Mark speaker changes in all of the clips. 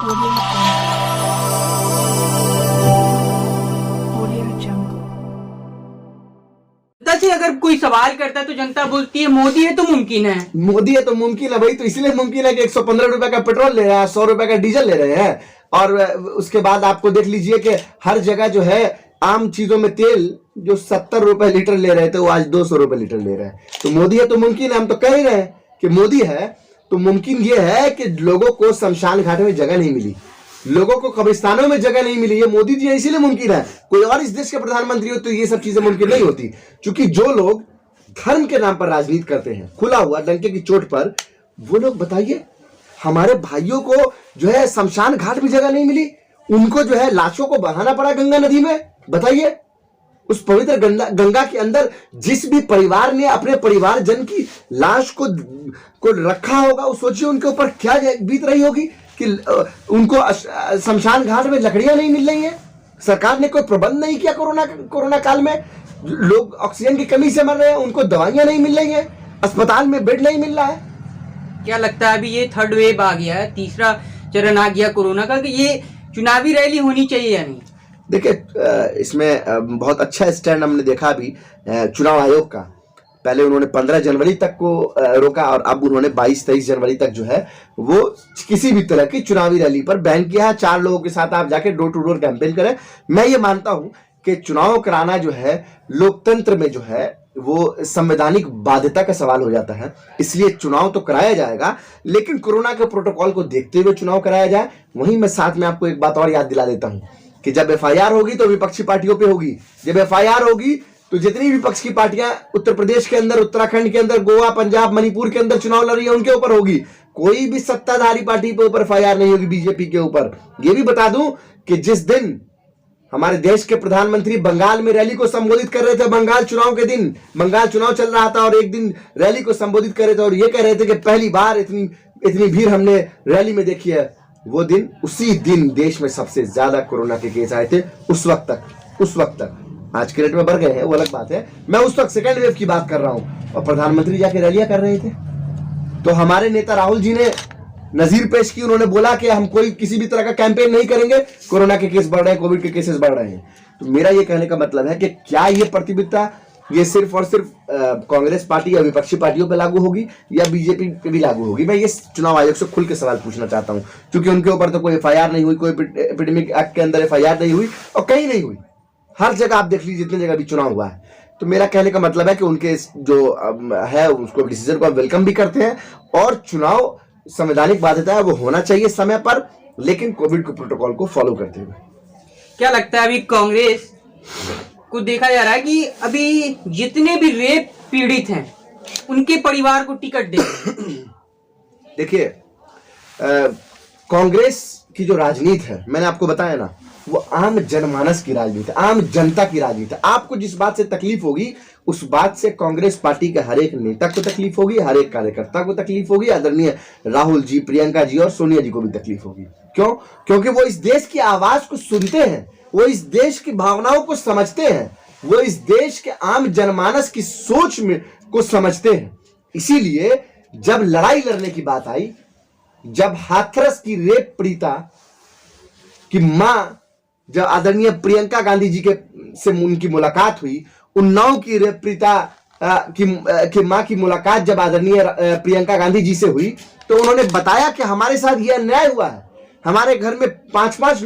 Speaker 1: Audio Jungle.
Speaker 2: जनता से अगर कोई सवाल करता है तो जनता बोलती है मोदी है तो मुमकिन है।
Speaker 3: मोदी है तो मुमकिन है भाई, तो इसलिए मुमकिन है कि 115 रुपए का पेट्रोल ले रहा है, 100 रुपए का डीजल ले रहे हैं। और उसके बाद आपको देख लीजिए कि हर जगह जो है आम चीजों में तेल जो 70 रुपए लीटर ले रहे थे वो आज 200 रुपए लीटर ले रहे हैं। तो मोदी है तो मुमकिन है, हम तो कह ही रहे हैं कि मोदी है तो मुमकिन ये है कि लोगों को शमशान घाट में जगह नहीं मिली, लोगों को कब्रिस्तानों में जगह नहीं मिली, ये मोदी जी है इसीलिए मुमकिन है। कोई और इस देश के प्रधानमंत्री हो तो ये सब चीजें मुमकिन नहीं होती। क्योंकि जो लोग धर्म के नाम पर राजनीति करते हैं खुला हुआ डंके की चोट पर, वो लोग बताइए हमारे भाइयों को जो है शमशान घाट में जगह नहीं मिली, उनको जो है लाशों को बहाना पड़ा गंगा नदी में। बताइए उस पवित्र गंगा के अंदर जिस भी परिवार ने अपने परिवारजन की लाश को रखा होगा, वो सोचिए उनके ऊपर क्या बीत रही होगी कि उनको शमशान घाट में लकड़ियां नहीं मिल रही हैं। सरकार ने कोई प्रबंध नहीं किया कोरोना काल में, लोग ऑक्सीजन की कमी से मर रहे हैं, उनको दवाइयां नहीं मिल रही हैं, अस्पताल में बेड नहीं मिल रहा है।
Speaker 2: क्या लगता है अभी ये थर्ड वेव आ गया है, तीसरा चरण आ गया कोरोना का, कि ये चुनावी रैली होनी चाहिए या नहीं?
Speaker 3: देखिए इसमें बहुत अच्छा स्टैंड हमने देखा अभी चुनाव आयोग का। पहले उन्होंने 15 जनवरी तक को रोका और अब उन्होंने 22-23 जनवरी तक जो है वो किसी भी तरह की चुनावी रैली पर बैन किया है। 4 लोगों के साथ आप जाके डोर टू डोर कैंपेन करें। मैं ये मानता हूं कि चुनाव कराना जो है लोकतंत्र में जो है वो संवैधानिक बाध्यता का सवाल हो जाता है, इसलिए चुनाव तो कराया जाएगा, लेकिन कोरोना के प्रोटोकॉल को देखते हुए चुनाव कराया जाए। वहीं मैं साथ में आपको एक बात और याद दिला देता हूं कि जब एफआईआर होगी तो विपक्षी पार्टियों पे होगी, जब एफआईआर होगी तो जितनी विपक्ष की पार्टियां उत्तर प्रदेश के अंदर, उत्तराखंड के अंदर, गोवा, पंजाब, मणिपुर के अंदर चुनाव लड़ रही है उनके ऊपर होगी। कोई भी सत्ताधारी पार्टी के ऊपर एफआईआर नहीं होगी बीजेपी के ऊपर। यह भी बता दूं कि जिस दिन हमारे देश के प्रधानमंत्री बंगाल में रैली को संबोधित कर रहे थे, बंगाल चुनाव के दिन, बंगाल चुनाव चल रहा था और एक दिन रैली को संबोधित कर रहे थे और ये कह रहे थे कि पहली बार इतनी भीड़ हमने रैली में देखी है, वो दिन, उसी दिन देश में सबसे ज्यादा कोरोना के केस आए थे। उस वक्त तक आज के रेट में बढ़ गए हैं, वो अलग बात है। मैं उस वक्त सेकेंड वेव की बात कर रहा हूं और प्रधानमंत्री जाके रैलियां कर रहे थे। तो हमारे नेता राहुल जी ने नजीर पेश की, उन्होंने बोला कि हम कोई किसी भी तरह का कैंपेन नहीं करेंगे, कोरोना के केस बढ़ रहे हैं, कोविड के केसेस बढ़ रहे हैं। तो मेरा ये कहने का मतलब है कि क्या ये प्रतिबद्धता ये सिर्फ और सिर्फ कांग्रेस पार्टी या विपक्षी पार्टियों पे लागू होगी या बीजेपी पे भी लागू होगी? मैं ये चुनाव आयोग से खुल के सवाल पूछना चाहता हूं, क्योंकि उनके ऊपर तो कोई एफआईआर नहीं हुई, कोई एपिडेमिक एक्ट के अंदर एफआईआर नहीं हुई और कहीं नहीं हुई। हर जगह आप देख लीजिए जितनी जगह भी चुनाव हुआ है। तो मेरा कहने का मतलब है कि उनके जो है उसको डिसीजन को वेलकम भी करते हैं और चुनाव संवैधानिक बाध्यता है वो होना चाहिए समय पर, लेकिन कोविड के प्रोटोकॉल को फॉलो करते हुए।
Speaker 2: क्या लगता है अभी कांग्रेस को देखा जा रहा है कि अभी जितने भी रेप पीड़ित हैं उनके परिवार को टिकट दे?
Speaker 3: देखिए कांग्रेस की जो राजनीति है, मैंने आपको बताया ना, वो आम जनमानस की राजनीति है, आम जनता की राजनीति है। आपको जिस बात से तकलीफ होगी उस बात से कांग्रेस पार्टी के हर एक नेता को तकलीफ होगी, हर एक कार्यकर्ता को तकलीफ होगी, आदरणीय राहुल जी, प्रियंका जी और सोनिया जी को भी तकलीफ होगी। क्यों? क्योंकि वो इस देश की आवाज को सुनते हैं, वो इस देश की भावनाओं को समझते हैं, वो इस देश के आम जनमानस की सोच में को समझते हैं। इसीलिए जब लड़ाई लड़ने की बात आई, जब हाथरस की रेप पीड़िता की मां, जब आदरणीय प्रियंका गांधी जी से उनकी मुलाकात हुई, उन्नाव की रेप पीड़िता की मां की मुलाकात जब आदरणीय प्रियंका गांधी जी से हुई, तो उन्होंने बताया कि हमारे साथ यह अन्याय हुआ है, हमारे घर में 5-5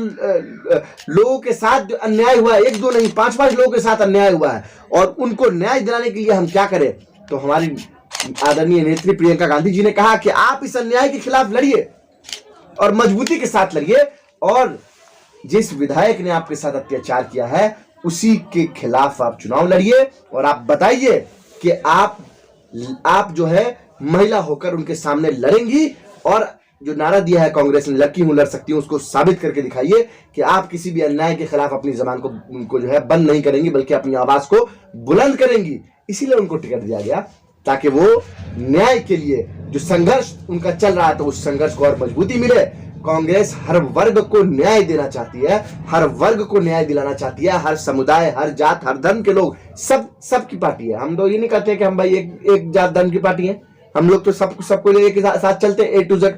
Speaker 3: लोगों के साथ अन्याय हुआ है, 1-2 नहीं 5-5 लोगों के साथ अन्याय हुआ है और उनको न्याय दिलाने के लिए हम क्या करें? तो हमारी आदरणीय नेत्री प्रियंका गांधी जी ने कहा कि आप इस अन्याय के खिलाफ लड़िए और मजबूती के साथ लड़िए, और जिस विधायक ने आपके साथ अत्याचार किया है उसी के खिलाफ आप चुनाव लड़िए और आप बताइए कि आप जो है महिला होकर उनके सामने लड़ेंगी और जो नारा दिया है कांग्रेस ने, लड़की हूं लड़ सकती हूं, उसको साबित करके दिखाइए कि आप किसी भी अन्याय के खिलाफ अपनी जबान को उनको जो है बंद नहीं करेंगी, बल्कि अपनी आवाज को बुलंद करेंगी। इसीलिए उनको टिकट दिया गया ताकि वो न्याय के लिए जो संघर्ष उनका चल रहा है तो उस संघर्ष को और मजबूती मिले। कांग्रेस हर वर्ग को न्याय देना चाहती है, हर वर्ग को न्याय दिलाना चाहती है, हर समुदाय, हर जात, हर धर्म के लोग, सब की पार्टी है। हम तो ये नहीं कहते कि हम भाई एक जात धर्म की पार्टी है, हम लोग तो सबको लेके साथ चलते हैं, A to Z।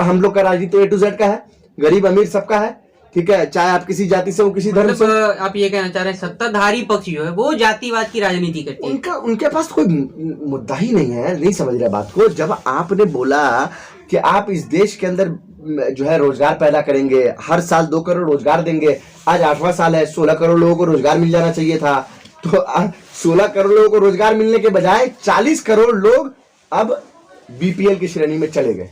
Speaker 3: हम लोग का राजनीति A to Z का है, गरीब अमीर सबका है, ठीक है, चाहे आप किसी जाति से हो, किसी धर्म से।
Speaker 2: आप ये कहना चाह रहे हैं सत्ताधारी पक्ष जो है वो जातिवाद की राजनीति करती है?
Speaker 3: उनके पास कोई मुद्दा ही नहीं है, नहीं समझ रहे बात को। जब आपने बोला कि आप इस देश के अंदर जो है रोजगार पैदा करेंगे, हर साल 2 करोड़ रोजगार देंगे, आज 8वां साल है, 16 करोड़ लोगों को रोजगार मिल जाना चाहिए था, तो 16 करोड़ लोगों को रोजगार मिलने के बजाय 40 करोड़ लोग अब बीपीएल की श्रेणी में चले गए।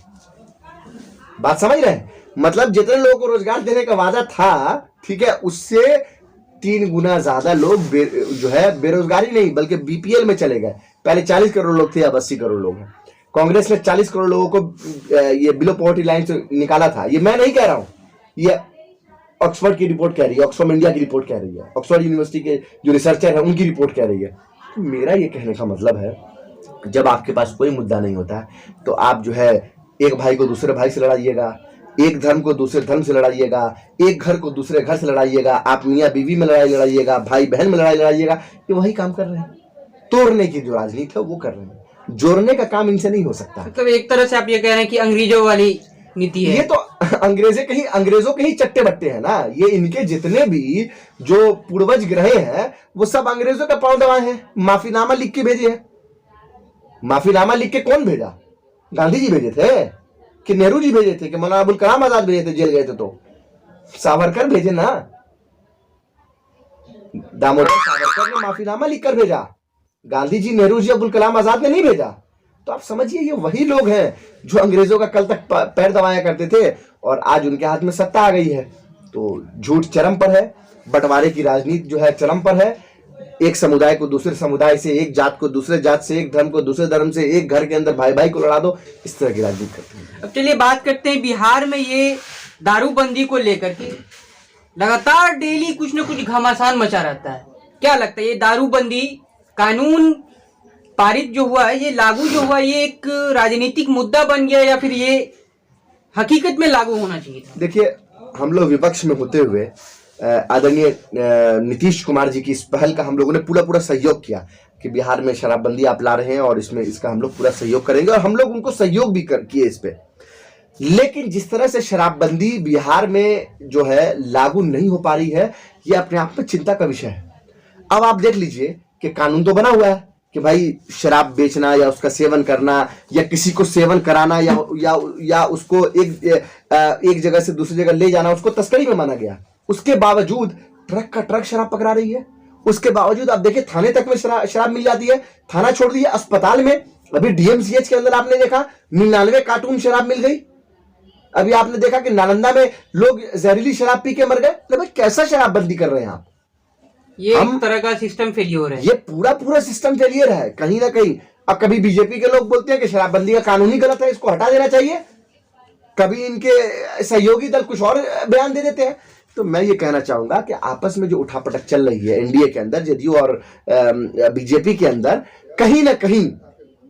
Speaker 3: बात समझ रहे हैं? मतलब जितने लोगों को रोजगार देने का वादा था, ठीक है, उससे 3 गुना ज्यादा लोग जो है बेरोजगारी नहीं बल्कि बीपीएल में चले गए। पहले 40 करोड़ लोग थे, अब 80 करोड़ लोग हैं। कांग्रेस ने 40 करोड़ लोगों को ये बिलो पॉवर्टी लाइन से निकाला था। ये मैं नहीं कह रहा हूं, ये ऑक्सफोर्ड की रिपोर्ट कह रही है, ऑक्सफोर्ड इंडिया की रिपोर्ट कह रही है, ऑक्सफोर्ड यूनिवर्सिटी के जो रिसर्चर है उनकी रिपोर्ट कह रही है। तो मेरा ये कहने का मतलब है, जब आपके पास कोई मुद्दा नहीं होता तो आप जो है एक भाई को दूसरे भाई से लड़ाइएगा, एक धर्म को दूसरे धर्म से लड़ाइएगा, एक घर को दूसरे घर से लड़ाइएगा, आप मियाँ बीवी में लड़ाई लड़ाइएगा, भाई बहन में लड़ाई लड़ाइएगा। ये वही काम कर रहे हैं, तोड़ने की जो राजनीति है वो कर रहे हैं, जोड़ने का काम इनसे नहीं हो सकता।
Speaker 2: मतलब एक तरह से आप ये कह रहे हैं कि अंग्रेजों वाली नीति है
Speaker 3: ये तो अंग्रेजों के ही चट्टे बट्टे हैं ना। ये इनके जितने भी जो पूर्वज ग्रहे हैं वो सब अंग्रेजों का पांव दबाए हैं। माफीनामा लिख के भेजे हैं। माफीनामा लिख के कौन भेजा? गांधी जी भेजे थे कि नेहरू जी भेजे थे कि मौलाना अबुल कलाम आजाद भेजे थे, जेल गए थे तो? सावरकर भेजे ना, दामोदर सावरकर ने माफीनामा लिखकर भेजा, गांधी जी, नेहरू जी, अबुल कलाम आजाद ने नहीं भेजा। तो आप समझिए ये वही लोग हैं जो अंग्रेजों का कल तक पैर दबाया करते थे और आज उनके हाथ में सत्ता आ गई है। तो झूठ चरम पर है, बंटवारे की राजनीति जो है चरम पर है। एक समुदाय को दूसरे समुदाय से, एक जात को दूसरे जात से, एक धर्म को दूसरे धर्म से, एक घर के अंदर भाई भाई को लड़ा दो, इस तरह की राजनीति करते हैं।
Speaker 2: अब चलिए बात करते हैं बिहार में ये दारूबंदी को लेकर के लगातार डेली कुछ न कुछ घमासान मचा रहता है। क्या लगता है ये दारूबंदी कानून पारित जो हुआ है, ये लागू जो हुआ, ये एक राजनीतिक मुद्दा बन गया या फिर ये हकीकत में लागू होना चाहिए था?
Speaker 3: देखिए, हम लोग विपक्ष में होते हुए आदरणीय नीतीश कुमार जी की इस पहल का हम लोगों ने पूरा सहयोग किया कि बिहार में शराबबंदी आप ला रहे हैं और इसमें इसका हम लोग पूरा सहयोग करेंगे, और हम लोग उनको सहयोग भी किए इस पे। लेकिन जिस तरह से शराबबंदी बिहार में जो है लागू नहीं हो पा रही है, ये अपने आप में चिंता का विषय है। अब आप देख लीजिए कि कानून तो बना हुआ है कि भाई शराब बेचना या उसका सेवन करना या किसी को सेवन कराना या उसको एक जगह से दूसरी जगह ले जाना, उसको तस्करी में माना गया। उसके बावजूद ट्रक का ट्रक शराब पकड़ा रही है। उसके बावजूद आप देखिए थाने तक में शराब मिल जाती है। थाना छोड़ दिए, अस्पताल में अभी डीएमसीएच के अंदर आपने देखा 99 कार्टून शराब मिल गई। अभी आपने देखा कि नालंदा में लोग जहरीली शराब पी के मर गए। तो भाई कैसा शराबबंदी कर रहे हैं आप?
Speaker 2: ये एक तरह का सिस्टम फेलियर है।
Speaker 3: ये पूरा सिस्टम फेलियर है कहीं ना कहीं। अब कभी बीजेपी के लोग बोलते हैं कि शराबबंदी का कानून ही गलत है, इसको हटा देना चाहिए, कभी इनके सहयोगी दल कुछ और बयान दे देते हैं। तो मैं ये कहना चाहूंगा कि आपस में जो उठापटक चल रही है एनडीए के अंदर, जदयू और बीजेपी के अंदर, कहीं ना कहीं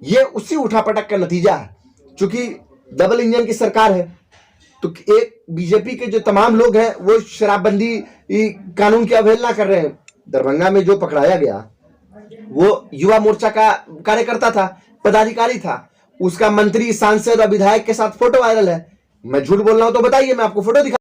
Speaker 3: ये उसी उठापटक का नतीजा है। क्योंकि डबल इंजन की सरकार है, तो एक बीजेपी के जो तमाम लोग हैं वो शराबबंदी कानून की अवहेलना कर रहे हैं। दरभंगा में जो पकड़ाया गया वो युवा मोर्चा का कार्यकर्ता था, पदाधिकारी था, उसका मंत्री, सांसद और विधायक के साथ फोटो वायरल है। मैं झूठ बोल रहा हूं तो बताइए, मैं आपको फोटो दिखा